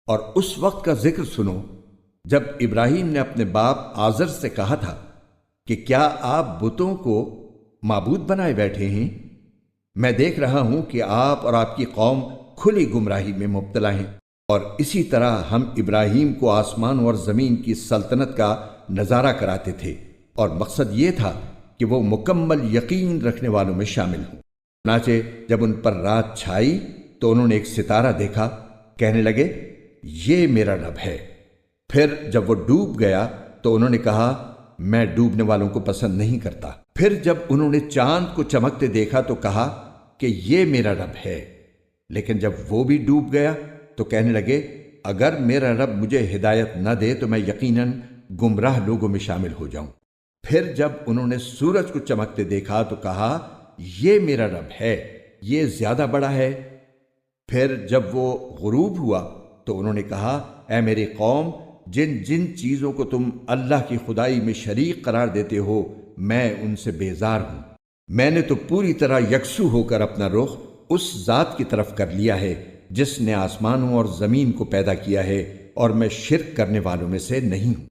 اور اس وقت کا ذکر سنو جب ابراہیم نے اپنے باپ آزر سے کہا تھا کہ کیا آپ بتوں کو معبود بنائے بیٹھے ہیں؟ میں دیکھ رہا ہوں کہ آپ اور آپ کی قوم کھلی گمراہی میں مبتلا ہیں۔ اور اسی طرح ہم ابراہیم کو آسمان اور زمین کی سلطنت کا نظارہ کراتے تھے، اور مقصد یہ تھا کہ وہ مکمل یقین رکھنے والوں میں شامل ہوں۔ چنانچہ جب ان پر رات چھائی تو انہوں نے ایک ستارہ دیکھا، کہنے لگے یہ میرا رب ہے۔ پھر جب وہ ڈوب گیا تو انہوں نے کہا میں ڈوبنے والوں کو پسند نہیں کرتا۔ پھر جب انہوں نے چاند کو چمکتے دیکھا تو کہا کہ یہ میرا رب ہے، لیکن جب وہ بھی ڈوب گیا تو کہنے لگے اگر میرا رب مجھے ہدایت نہ دے تو میں یقیناً گمراہ لوگوں میں شامل ہو جاؤں۔ پھر جب انہوں نے سورج کو چمکتے دیکھا تو کہا یہ میرا رب ہے، یہ زیادہ بڑا ہے۔ پھر جب وہ غروب ہوا تو انہوں نے کہا اے میری قوم، جن جن چیزوں کو تم اللہ کی خدائی میں شریک قرار دیتے ہو میں ان سے بیزار ہوں۔ میں نے تو پوری طرح یکسو ہو کر اپنا رخ اس ذات کی طرف کر لیا ہے جس نے آسمانوں اور زمین کو پیدا کیا ہے، اور میں شرک کرنے والوں میں سے نہیں ہوں۔